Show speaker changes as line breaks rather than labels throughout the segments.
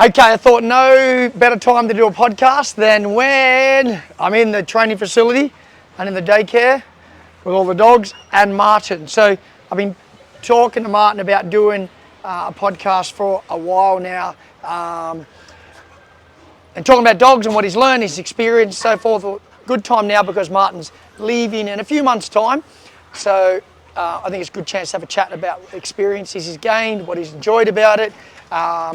Okay, I thought no better time to do a podcast than when I'm in the training facility and in the daycare with all the dogs and Martin. So I've been talking to Martin about doing a podcast for a while now and talking about dogs and what he's learned, his experience, so forth. Good time now because Martin's leaving in a few months' time. So I think it's a good chance to have a chat about experiences he's gained, what he's enjoyed about it,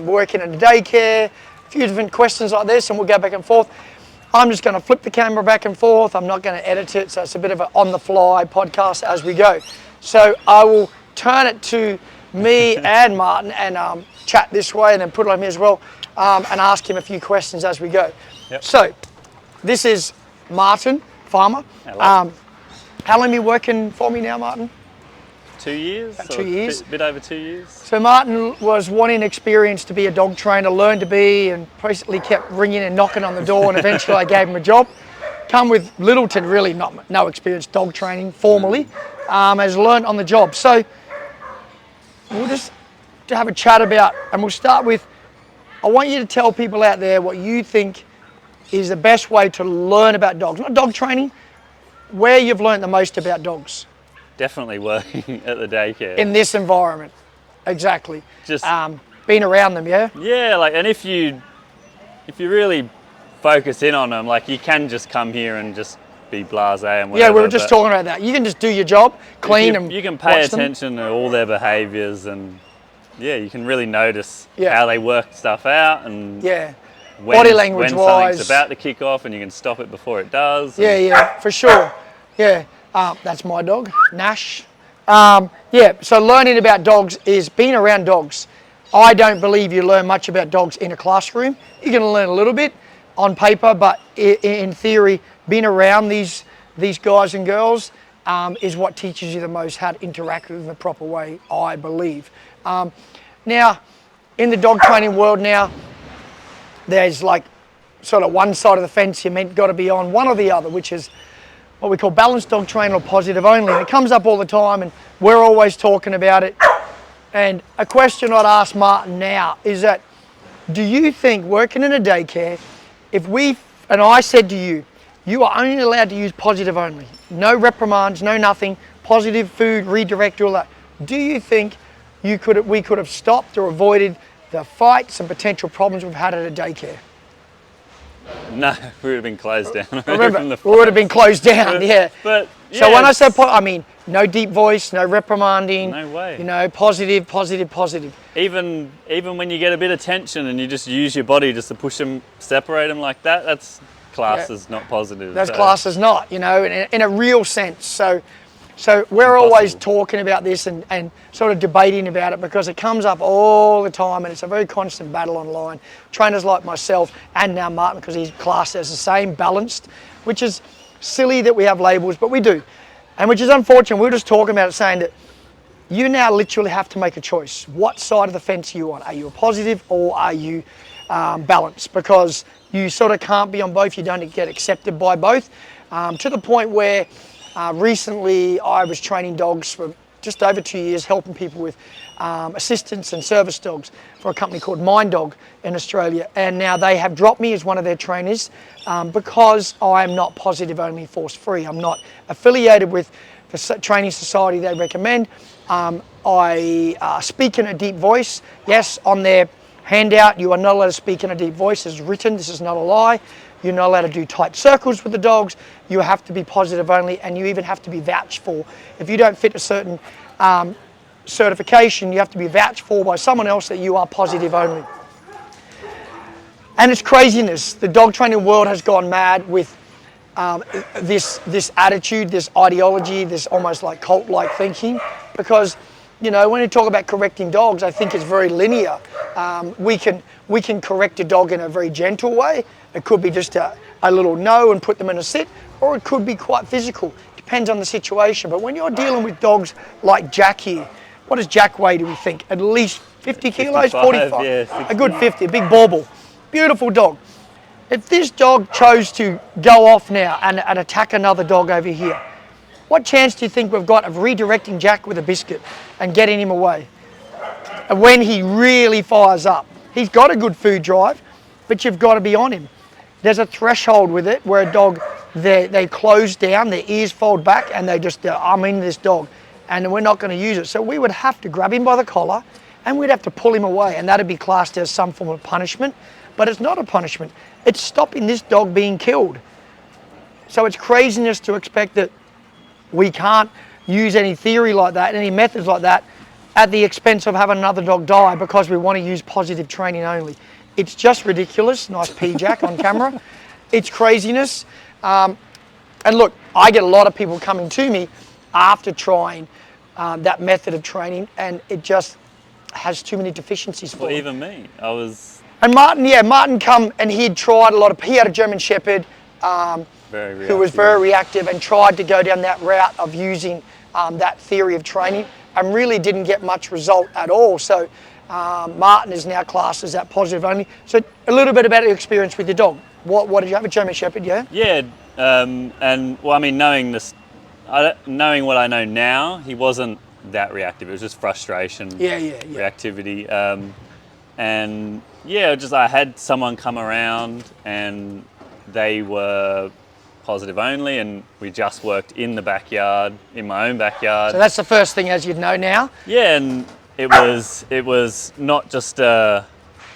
working in the daycare, a few different questions like this, and we'll go back and forth. I'm just going to flip the camera back and forth. I'm not going to edit it, so it's a bit of an on-the-fly podcast as we go. So I will turn it to me and Martin and chat this way and then put it on me as well and ask him a few questions as we go.
Yep.
So this is Martin, farmer.
Hello.
How long are you working for me now, Martin?
2 years.
About 2 years.
A bit over 2 years.
So Martin was wanting experience to be a dog trainer, learn to be, and basically kept ringing and knocking on the door, and eventually I gave him a job. Come with little to really no experience dog training formally, has learned on the job. So we'll just to have a chat about, and we'll start with, I want you to tell people out there what you think is the best way to learn about dogs. Not dog training, where you've learned the most about dogs.
Definitely working at the daycare.
In this environment, exactly.
Just
being around them, yeah?
Yeah, like, and if you really focus in on them, like, you can just come here and just be blasé and whatever.
Yeah, we were just talking about that. You can just do your job, clean and
you can pay
watch them.
attention to all their behaviours, and yeah, you can really notice how they work stuff out, and when,
body language
when
wise.
something's about to kick off and you can stop it before it does.
Yeah, for sure. Yeah, that's my dog, Nash. So learning about dogs is being around dogs. I don't believe you learn much about dogs in a classroom. You're going to learn a little bit on paper, but in theory, being around these guys and girls is what teaches you the most how to interact with them the proper way, I believe. Now, in the dog training world now, there's like sort of one side of the fence you're got to be on, one or the other, which is what we call balanced dog training or positive only. And it comes up all the time and we're always talking about it. And a question I'd ask Martin now is that, do you think working in a daycare, and I said to you, you are only allowed to use positive only, no reprimands, no nothing, positive food, redirect, all that. Do you think we could have stopped or avoided the fights and potential problems we've had at a daycare?
No, we would have been closed down.
Remember, we would have been closed down,
But
so when I say, I mean, no deep voice, no reprimanding.
No way.
You know, positive.
Even when you get a bit of tension and you just use your body just to push them, separate them like that, that's class is not positive.
That's class is not, you know, in a real sense. So we're always talking about this and sort of debating about it because it comes up all the time and it's a very constant battle online. Trainers like myself and now Martin, because he's classed as the same, balanced, which is silly that we have labels, but we do. And which is unfortunate. We were just talking about it, saying that you now literally have to make a choice. What side of the fence are you on? Are you a positive or are you balanced? Because you sort of can't be on both. You don't get accepted by both. To the point where recently I was training dogs for just over 2 years, helping people with assistance and service dogs for a company called Mind Dog in Australia. And now they have dropped me as one of their trainers because I am not positive only, force free. I'm not affiliated with the training society they recommend. I speak in a deep voice. Yes, on their handout, you are not allowed to speak in a deep voice. It's written, this is not a lie. You're not allowed to do tight circles with the dogs. You have to be positive only, and you even have to be vouched for. If you don't fit a certain certification, you have to be vouched for by someone else that you are positive only. And it's craziness. The dog training world has gone mad with this attitude, this ideology, this almost like cult-like thinking, because, you know, when you talk about correcting dogs, I think it's very linear. We can correct a dog in a very gentle way. It could be just a little no and put them in a sit, or it could be quite physical. Depends on the situation. But when you're dealing with dogs like Jack here, what does Jack weigh, do we think? At least 50 kilos, 45?
Yeah,
a good 50, a big bauble. Beautiful dog. If this dog chose to go off now and attack another dog over here, what chance do you think we've got of redirecting Jack with a biscuit and getting him away? And when he really fires up, He's got a good food drive, but you've got to be on him. There's a threshold with it where a dog, they close down, their ears fold back, and they just, I'm in this dog, and we're not going to use it. So we would have to grab him by the collar, and we'd have to pull him away, and that'd be classed as some form of punishment, but it's not a punishment. It's stopping this dog being killed. So it's craziness to expect that we can't use any theory like that, any methods like that, at the expense of having another dog die because we want to use positive training only. It's just ridiculous. Nice P-Jack on camera. It's craziness. And look, I get a lot of people coming to me after trying that method of training, and it just has too many deficiencies for
Well,
them.
even me. I was
And Martin come and he had a German Shepherd who was very reactive and tried to go down that route of using that theory of training and really didn't get much result at all. So Martin is now classed as that positive only. So a little bit about your experience with your dog. What did you have, a German Shepherd, yeah?
Yeah, and well, I mean, knowing what I know now, he wasn't that reactive. It was just frustration, reactivity, and yeah, just I had someone come around and they were positive only, and we just worked in the backyard, in my own backyard.
So that's the first thing, as you'd know now.
Yeah, and it was not just a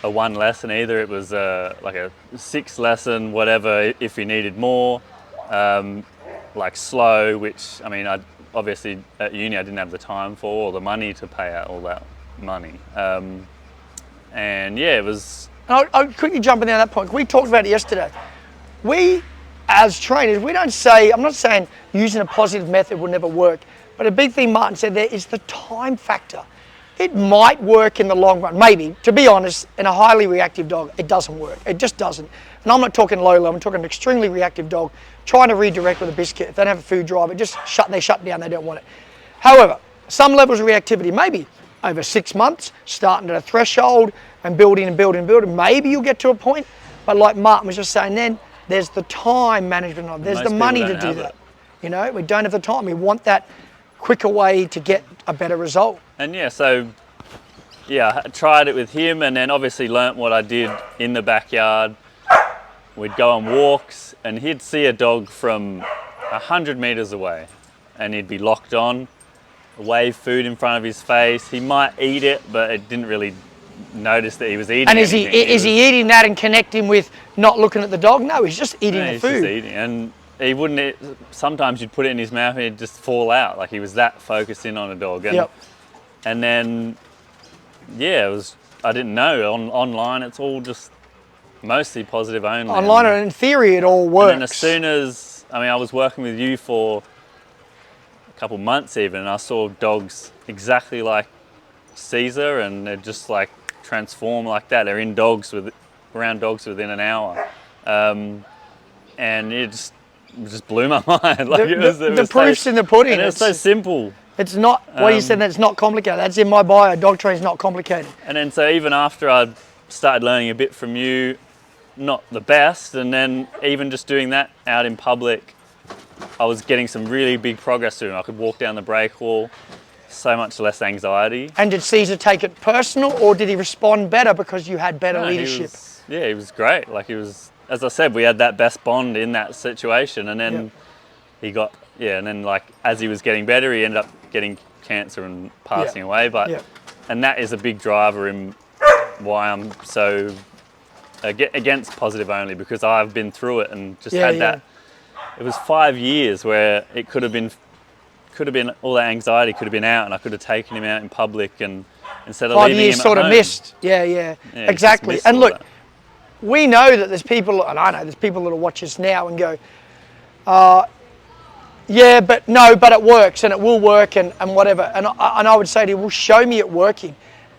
one lesson either. It was like a 6 lesson, whatever, if you needed more, like slow, which, I mean, obviously at uni I didn't have the time for or the money to pay out all that money. And yeah, it was...
I'll quickly jump in there on that point. We talked about it yesterday. We, as trainers, we don't say, I'm not saying using a positive method will never work, but a big thing Martin said there is the time factor. It might work in the long run, maybe. To be honest, in a highly reactive dog, it doesn't work. It just doesn't. And I'm not talking low, I'm talking an extremely reactive dog trying to redirect with a biscuit. If they don't have a food drive, they shut down, they don't want it. However, some levels of reactivity, maybe over 6 months, starting at a threshold and building and building and building, maybe you'll get to a point. But like Martin was just saying then, there's the time management of it. There's the money to do that. You know, we don't have the time. We want that quicker way to get a better result.
And yeah, so yeah, I tried it with him and then obviously learnt what I did in the backyard. We'd go on walks and he'd see a dog from 100 meters away and he'd be locked on, wave food in front of his face. He might eat it, but it didn't really notice that he was eating.
And is he eating that and connecting with not looking at the dog? No, he's just eating the food.
He's just eating. And he wouldn't, sometimes you'd put it in his mouth and he'd just fall out. Like he was that focused in on a dog. And, and then, yeah, it was, I didn't know. Online, it's all just mostly positive only.
Online, and in theory, it all works.
And then as soon as, I mean, I was working with you for a couple months even, and I saw dogs exactly like Caesar, and they're just like transform like that. They're in dogs around dogs within an hour. And it just blew my mind. Like
the proof's in the pudding.
And it's so simple.
It's not, what you said, that's not complicated. That's in my bio, dog training's not complicated.
And then so even after I started learning a bit from you, not the best, and then even just doing that out in public, I was getting some really big progress through. I could walk down the break wall, so much less anxiety.
And did Caesar take it personal, or did he respond better because you had better leadership?
He was great. Like he was, as I said, we had that best bond in that situation, and then he got, and then like as he was getting better, he ended up getting cancer and passing away. But and that is a big driver in why I'm so against positive only, because I've been through it and just had that. It was 5 years where it could have been all that anxiety could have been out, and I could have taken him out in public, and instead of
5
leaving
years
him
sort
at
of
home,
missed. Exactly. And look, we know that there's people, and I know there's people that'll watch us now and go, yeah, but no, but it works and it will work and whatever. And I would say to you, well, show me it working.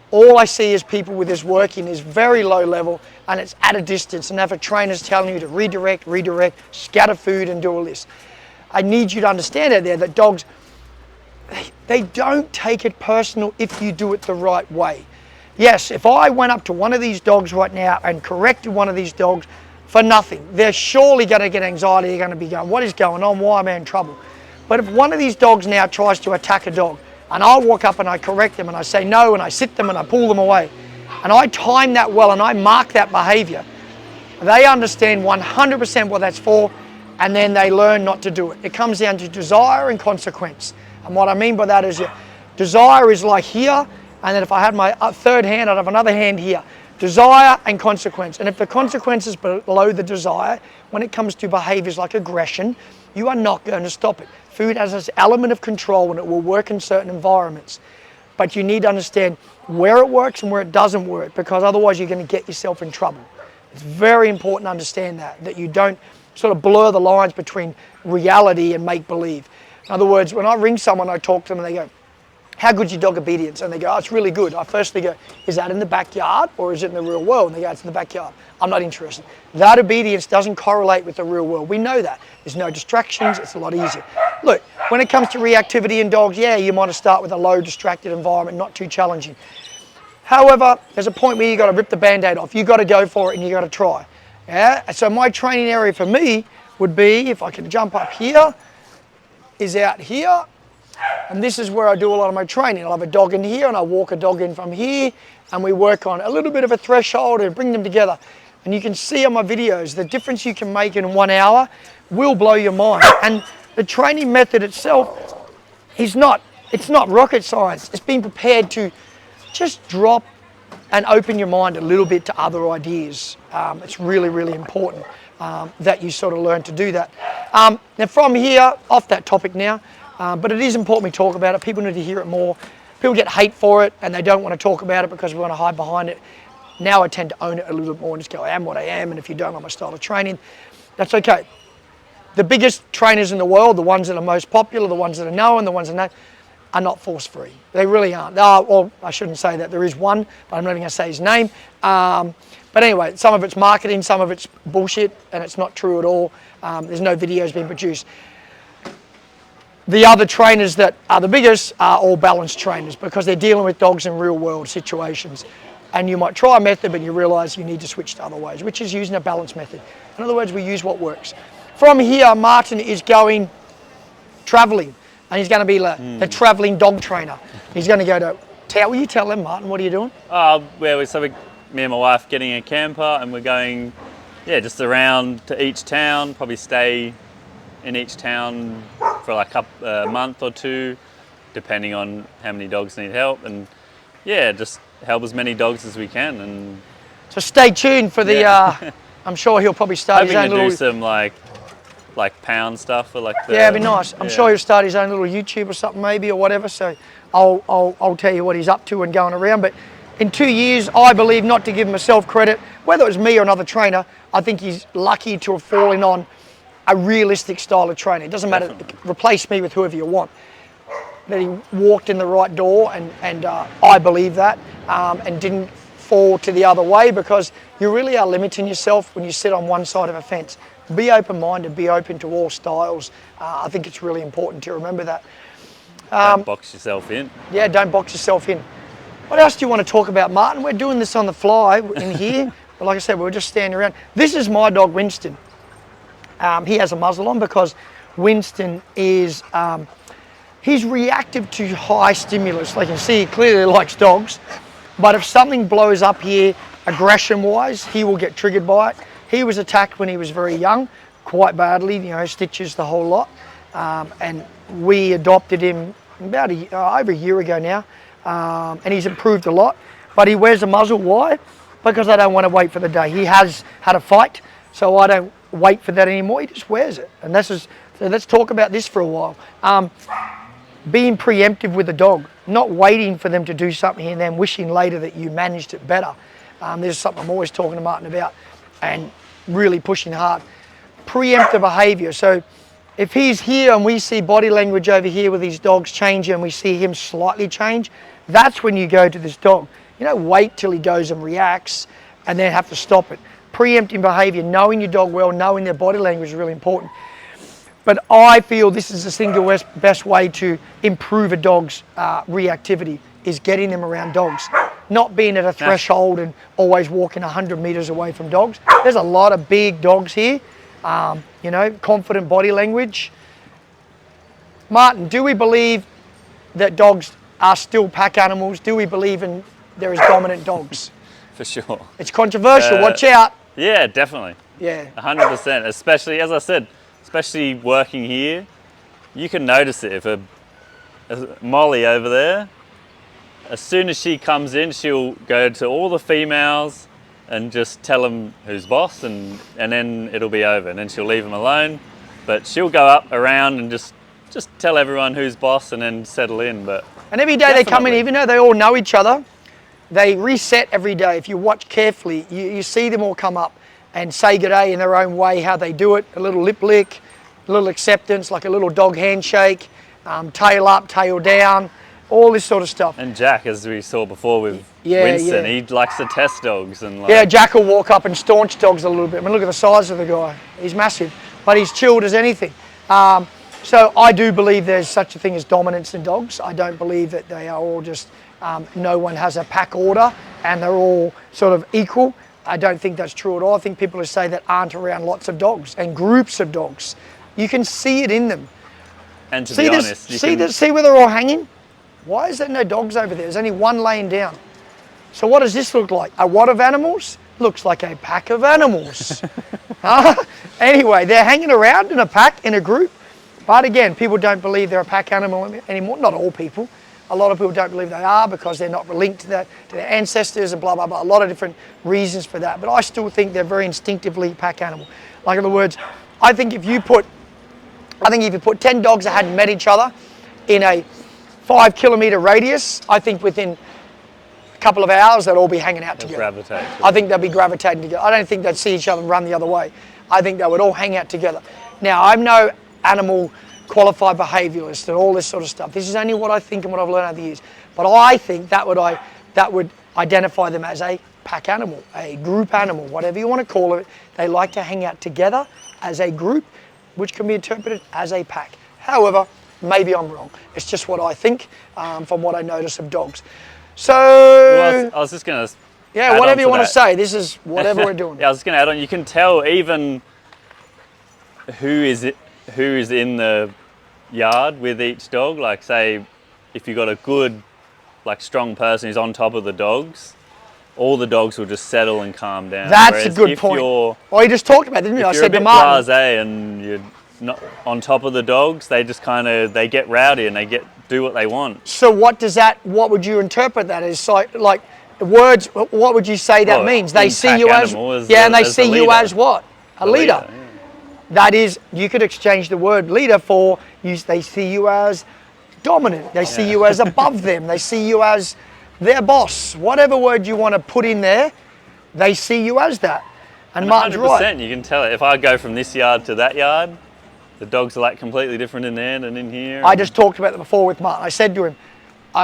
All I see is people with this working is very low level, and it's at a distance, and if a trainer's telling you to redirect, scatter food and do all this. I need you to understand out there that dogs, they don't take it personal if you do it the right way. Yes, if I went up to one of these dogs right now and corrected one of these dogs for nothing, they're surely going to get anxiety. They're going to be going, what is going on? Why am I in trouble? But if one of these dogs now tries to attack a dog, and I walk up and I correct them and I say no and I sit them and I pull them away, and I time that well and I mark that behavior, they understand 100% what that's for, and then they learn not to do it. It comes down to desire and consequence. And what I mean by that is your desire is like here, and then if I had my third hand, I'd have another hand here. Desire and consequence. And if the consequence is below the desire, when it comes to behaviors like aggression, you are not going to stop it. Food has this element of control and it will work in certain environments. But you need to understand where it works and where it doesn't work, because otherwise you're going to get yourself in trouble. It's very important to understand that you don't sort of blur the lines between reality and make-believe. In other words, when I ring someone, I talk to them and they go, how good's your dog obedience? And they go, oh, it's really good. I firstly go, is that in the backyard or is it in the real world? And they go, it's in the backyard. I'm not interested. That obedience doesn't correlate with the real world. We know that. There's no distractions. It's a lot easier. Look, when it comes to reactivity in dogs, yeah, you might start with a low distracted environment, not too challenging. However, there's a point where you got to rip the Band-Aid off. You got to go for it and you got to try. Yeah. So my training area for me would be, if I can jump up here, is out here. And this is where I do a lot of my training. I'll have a dog in here and I walk a dog in from here and we work on a little bit of a threshold and bring them together. And you can see on my videos, the difference you can make in 1 hour will blow your mind. And the training method itself is it's not rocket science. It's being prepared to just drop and open your mind a little bit to other ideas. It's really, really important that you sort of learn to do that. Now from here, off that topic now, but it is important we talk about it. People need to hear it more. People get hate for it and they don't want to talk about it because we want to hide behind it. Now I tend to own it a little bit more and just go, I am what I am, and if you don't like my style of training, that's okay. The biggest trainers in the world, the ones that are most popular, the ones that are known, the ones that know, are not force-free. They really aren't. Well, I shouldn't say that. There is one, but I'm not even going to say his name. But anyway, some of it's marketing, some of it's bullshit, and it's not true at all. There's no videos being produced. The other trainers that are the biggest are all balanced trainers because they're dealing with dogs in real-world situations. And you might try a method, but you realise you need to switch to other ways, which is using a balanced method. In other words, we use what works. From here, Martin is going travelling, and he's going to be the travelling dog trainer. He's going to go to, will you tell them, Martin, what are you doing?
Me and my wife getting a camper, and we're going, just around to each town, probably stay in each town for like a month or two, depending on how many dogs need help, and just help as many dogs as we can. And
so stay tuned for the, I'm sure he'll probably start his own little...
do some like pound stuff for like the...
Yeah, it'd be nice. I'm sure he'll start his own little YouTube or something maybe or whatever, so I'll tell you what he's up to and going around. But in 2 years, I believe, not to give himself credit, whether it was me or another trainer, I think he's lucky to have fallen on a realistic style of training. It doesn't matter, replace me with whoever you want. That he walked in the right door, and I believe that, and didn't fall to the other way, because you really are limiting yourself when you sit on one side of a fence. Be open-minded, be open to all styles. I think it's really important to remember that.
Don't box yourself in. Yeah,
don't box yourself in. What else do you want to talk about, Martin? We're doing this on the fly in here, but like I said, we're just standing around. This is my dog, Winston. He has a muzzle on because Winston is, he's reactive to high stimulus. Like you can see, he clearly likes dogs. But if something blows up here, aggression-wise, he will get triggered by it. He was attacked when he was very young, quite badly, stitches, the whole lot. And we adopted him about over a year ago now. And he's improved a lot. But he wears a muzzle. Why? Because I don't want to wait for the day. He has had a fight, so I don't wait for that anymore. He just wears it. And so let's talk about this for a while. Being preemptive with the dog, not waiting for them to do something and then wishing later that you managed it better. There's something I'm always talking to Martin about and really pushing hard. Preemptive behaviour. So if he's here and we see body language over here with these dogs changing and we see him slightly change, that's when you go to this dog. You don't wait till he goes and reacts and then have to stop it. Preempting behaviour, knowing your dog well, knowing their body language is really important. But I feel this is the single best way to improve a dog's reactivity, is getting them around dogs. Not being at a threshold and always walking 100 metres away from dogs. There's a lot of big dogs here, confident body language. Martin, do we believe that dogs are still pack animals? Do we believe there is dominant dogs?
For sure.
It's controversial. Watch out.
Yeah, definitely.
Yeah.
100%. Especially, as I said, especially working here, you can notice it. If a Molly over there, as soon as she comes in, she'll go to all the females and just tell them who's boss, and then it'll be over. And then she'll leave them alone. But she'll go up around and just tell everyone who's boss and then settle in.
And every day they come in, even though they all know each other, they reset every day. If you watch carefully, you see them all come up and say good day in their own way, how they do it. A little lip lick, a little acceptance, like a little dog handshake, tail up, tail down, all this sort of stuff.
And Jack, as we saw before with Winston, he likes to test dogs. And
yeah, Jack will walk up and staunch dogs a little bit. I mean, look at the size of the guy. He's massive, but he's chilled as anything. So I do believe there's such a thing as dominance in dogs. I don't believe that they are all just, no one has a pack order and they're all sort of equal. I don't think that's true at all. I think people who say that aren't around lots of dogs and groups of dogs. You can see it in them.
And to be honest,
see where they're all hanging? Why is there no dogs over there? There's only one laying down. So what does this look like? A what of animals? Looks like a pack of animals. Anyway, they're hanging around in a pack, in a group. But again, people don't believe they're a pack animal anymore. Not all people. A lot of people don't believe they are because they're not linked to their ancestors and blah, blah, blah. A lot of different reasons for that. But I still think they're very instinctively pack animal. Like in other words, I think if you put 10 dogs that hadn't met each other in a 5 kilometre radius, I think within a couple of hours they'll all be hanging out together.
Gravitate.
I think they'll be gravitating together. I don't think they'd see each other and run the other way. I think they would all hang out together. Now, I'm no animal qualified behaviouralist and all this sort of stuff. This is only what I think and what I've learned over the years. But I think that would identify them as a pack animal, a group animal, whatever you want to call it. They like to hang out together as a group, which can be interpreted as a pack. However, maybe I'm wrong. It's just what I think from what I notice of dogs. So,
well, I was just going to
whatever you want to say. This is whatever we're doing.
Yeah, I was just going to add on. You can tell even who is in the yard with each dog. Like, say, if you've got a good, strong person who's on top of the dogs, all the dogs will just settle and calm down.
That's a good point. Well, you just talked about it, didn't you?
I said to Martin, blasé and you're not on top of the dogs, they just they get rowdy and they do what they want.
So what would you interpret that as? Like words, what would you say that means? They see you as and they see you as what? A leader. Yeah. That is, you could exchange the word leader for they see you as dominant. They see you as above them. They see you as their boss. Whatever word you want to put in there, they see you as that. And Martin's
100%,
right.
You can tell it. If I go from this yard to that yard, the dogs are completely different in there than in here.
I just talked about that before with Martin. I said to him,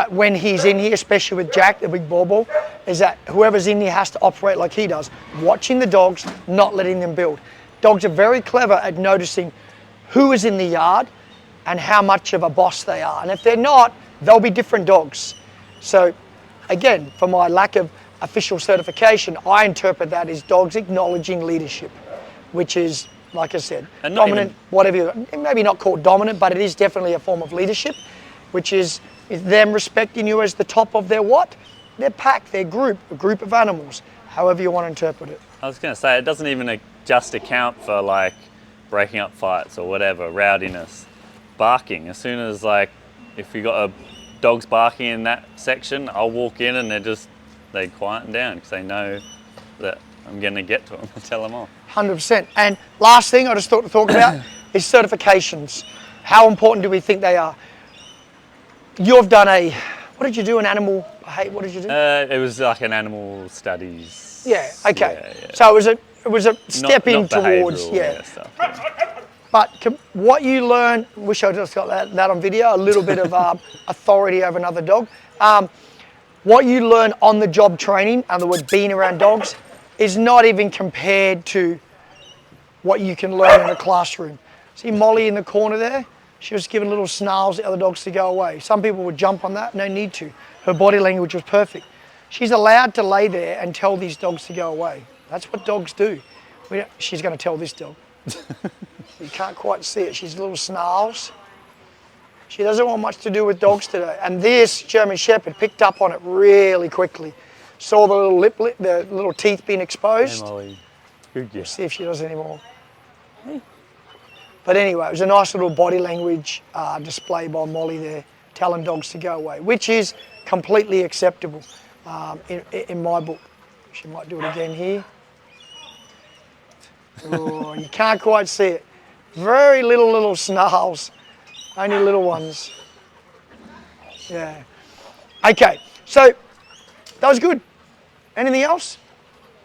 when he's in here, especially with Jack, the big bauble, is that whoever's in here has to operate like he does, watching the dogs, not letting them build. Dogs are very clever at noticing who is in the yard and how much of a boss they are. And if they're not, they'll be different dogs. So again, for my lack of official certification, I interpret that as dogs acknowledging leadership, which is, like I said, dominant, maybe not called dominant, but it is definitely a form of leadership, which is them respecting you as the top of their what? Their pack, their group, a group of animals, however you want to interpret it.
I was going to say, it doesn't even just account for breaking up fights or whatever, rowdiness. Barking, as soon as if you got dogs barking in that section, I'll walk in and they quieten down because they know that I'm going to get to them and tell them off.
100%. And last thing I just thought to talk about is certifications. How important do we think they are? You've done what did you do, an animal, what did you do?
It was an animal studies.
Yeah, okay. Yeah. So it was a step in towards,
stuff,
But what you learn, wish I just got that on video, a little bit of authority over another dog. What you learn on the job training, in other words, being around dogs, is not even compared to what you can learn in a classroom. See Molly in the corner there? She was giving little snarls at other dogs to go away. Some people would jump on that, no need to. Her body language was perfect. She's allowed to lay there and tell these dogs to go away. That's what dogs do. She's going to tell this dog. You can't quite see it. She's little snarls. She doesn't want much to do with dogs today. And this German Shepherd picked up on it really quickly. Saw the little the little teeth being exposed.
Hey, Molly. Good guess.
See if she does anymore. But anyway, it was a nice little body language display by Molly there, telling dogs to go away, which is completely acceptable in my book. She might do it again here. Oh, you can't quite see it. Very little snarls, only little ones. Yeah. Okay, so that was good. Anything else?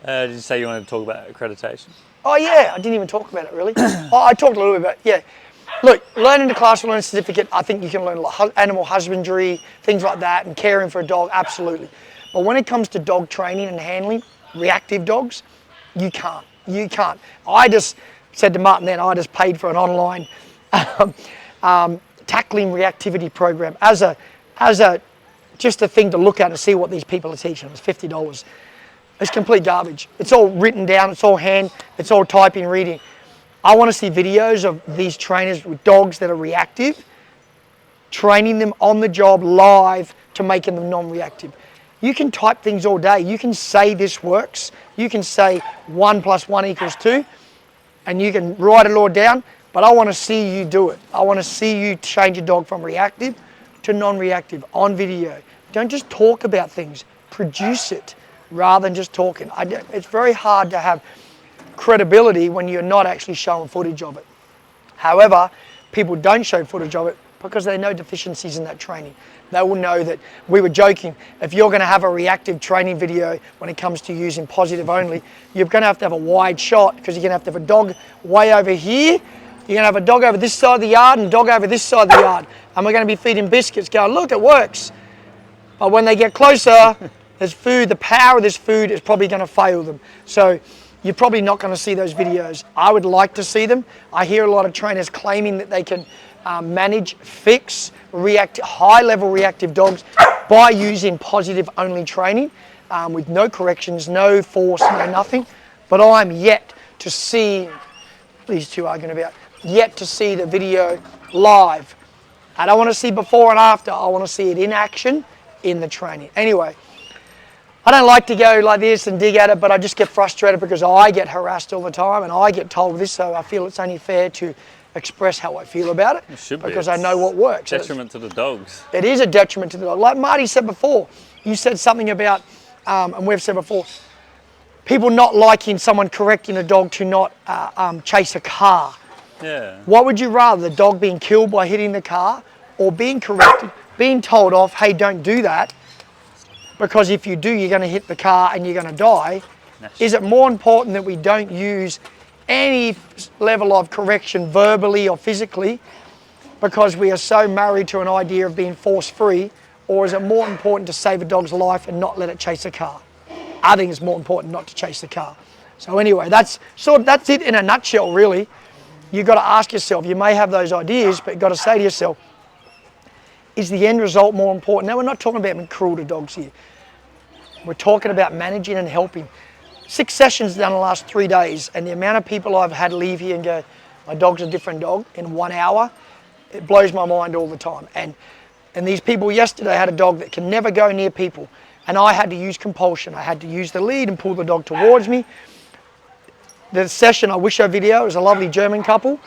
Did you say you wanted to talk about accreditation?
Oh yeah, I didn't even talk about it really. I talked a little bit about it, yeah. Look, learning the classroom learning certificate, I think you can learn a lot. Animal husbandry, things like that, and caring for a dog, absolutely. But when it comes to dog training and handling, reactive dogs, you can't. You can't. I just said to Martin then, I just paid for an online tackling reactivity program as just a thing to look at and see what these people are teaching. It's $50. It's complete garbage. It's all written down, it's all it's all typing, reading. I want to see videos of these trainers with dogs that are reactive, training them on the job live to making them non-reactive. You can type things all day. You can say this works. You can say 1 + 1 = 2, and you can write it all down, but I want to see you do it. I want to see you change a dog from reactive to non-reactive on video. Don't just talk about things, produce it rather than just talking. It's very hard to have credibility when you're not actually showing footage of it. However, people don't show footage of it because they know deficiencies in that training. They will know that, we were joking, if you're going to have a reactive training video when it comes to using positive only, you're going to have a wide shot because you're going to have a dog way over here, you're going to have a dog over this side of the yard and a dog over this side of the yard. And we're going to be feeding biscuits going, look, it works. But when they get closer, there's food, the power of this food is probably going to fail them. So you're probably not going to see those videos. I would like to see them. I hear a lot of trainers claiming that they can manage, fix, high-level reactive dogs by using positive-only training with no corrections, no force, no nothing. But I'm yet to see, these two arguing about, yet to see the video live. I don't want to see before and after. I want to see it in action in the training. Anyway, I don't like to go like this and dig at it, but I just get frustrated because I get harassed all the time and I get told this, so I feel it's only fair to express how I feel about it, because I know what works.
Detriment to the dogs.
It is a detriment to the dog. Like Marty said before, you said something about, and we've said before, people not liking someone correcting a dog to not chase a car.
Yeah.
What would you rather, the dog being killed by hitting the car or being corrected, being told off, hey, don't do that, because if you do, you're going to hit the car and you're going to die? Is it more important that we don't use any level of correction verbally or physically because we are so married to an idea of being force-free, or is it more important to save a dog's life and not let it chase a car? I think it's more important not to chase the car. So anyway, that's it in a nutshell, really. You've got to ask yourself, you may have those ideas, but you've got to say to yourself, is the end result more important? Now, we're not talking about being cruel to dogs here. We're talking about managing and helping. 6 sessions done in the last 3 days, and the amount of people I've had leave here and go, my dog's a different dog in 1 hour, it blows my mind all the time. And these people yesterday had a dog that can never go near people, and I had to use compulsion. I had to use the lead and pull the dog towards me. The session, I wish I video, it was a lovely German couple,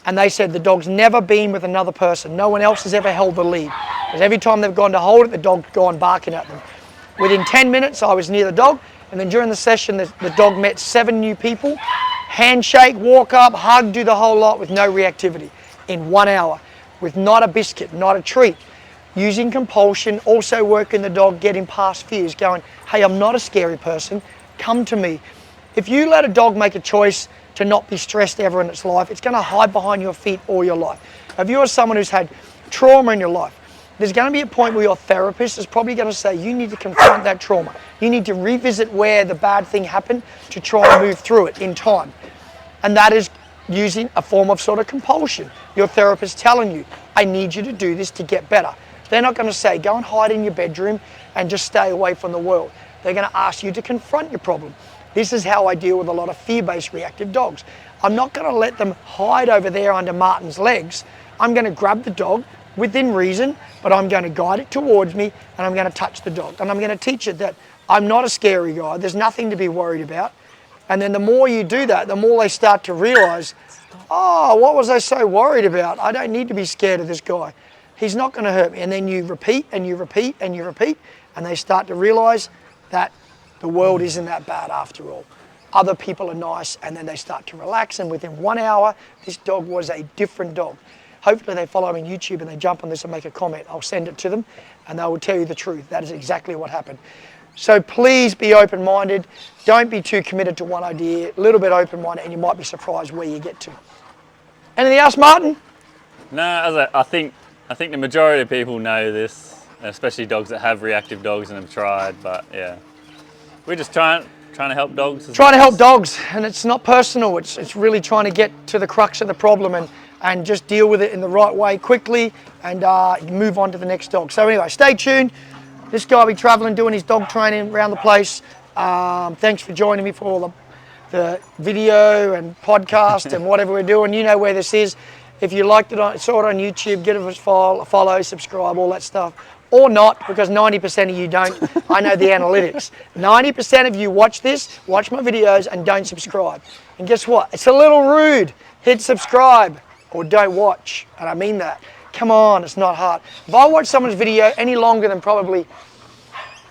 and they said the dog's never been with another person. No one else has ever held the lead. Because every time they've gone to hold it, the dog's gone barking at them. Within 10 minutes, I was near the dog, and then during the session, the dog met 7 new people, handshake, walk up, hug, do the whole lot with no reactivity in 1 hour, with not a biscuit, not a treat. Using compulsion, also working the dog, getting past fears, going, hey, I'm not a scary person, come to me. If you let a dog make a choice to not be stressed ever in its life, it's going to hide behind your feet all your life. If you're someone who's had trauma in your life, there's going to be a point where your therapist is probably going to say, you need to confront that trauma. You need to revisit where the bad thing happened to try and move through it in time. And that is using a form of sort of compulsion. Your therapist telling you, I need you to do this to get better. They're not going to say, go and hide in your bedroom and just stay away from the world. They're going to ask you to confront your problem. This is how I deal with a lot of fear-based reactive dogs. I'm not going to let them hide over there under Martin's legs. I'm going to grab the dog within reason, but I'm going to guide it towards me and I'm going to touch the dog. And I'm going to teach it that I'm not a scary guy. There's nothing to be worried about. And then the more you do that, the more they start to realize, oh, what was I so worried about? I don't need to be scared of this guy. He's not going to hurt me. And then you repeat and you repeat and you repeat, and they start to realize that the world isn't that bad after all. Other people are nice, and then they start to relax, and within 1 hour, this dog was a different dog. Hopefully they follow me on YouTube and they jump on this and make a comment. I'll send it to them, and they will tell you the truth. That is exactly what happened. So please be open-minded. Don't be too committed to one idea. A little bit open-minded, and you might be surprised where you get to. Anything else, Martin?
No, I think the majority of people know this, especially dogs that have reactive dogs and have tried. But yeah, we're just trying to help dogs.
Trying to help dogs, and it's not personal. It's really trying to get to the crux of the problem and just deal with it in the right way quickly and move on to the next dog. So anyway, stay tuned. This guy will be traveling, doing his dog training around the place. Thanks for joining me for all the video and podcast and whatever we're doing. You know where this is. If you liked it, saw it on YouTube, give us a follow, subscribe, all that stuff. Or not, because 90% of you don't. I know the analytics. 90% of you watch this, watch my videos, and don't subscribe. And guess what? It's a little rude. Hit subscribe or don't watch. And I mean that. Come on, it's not hard. If I watch someone's video any longer than probably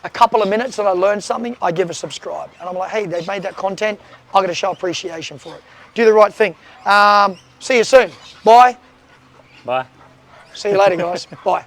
a couple of minutes and I learn something, I give a subscribe. And I'm like, hey, they've made that content. I've got to show appreciation for it. Do the right thing. See you soon. Bye.
Bye.
See you later, guys. Bye.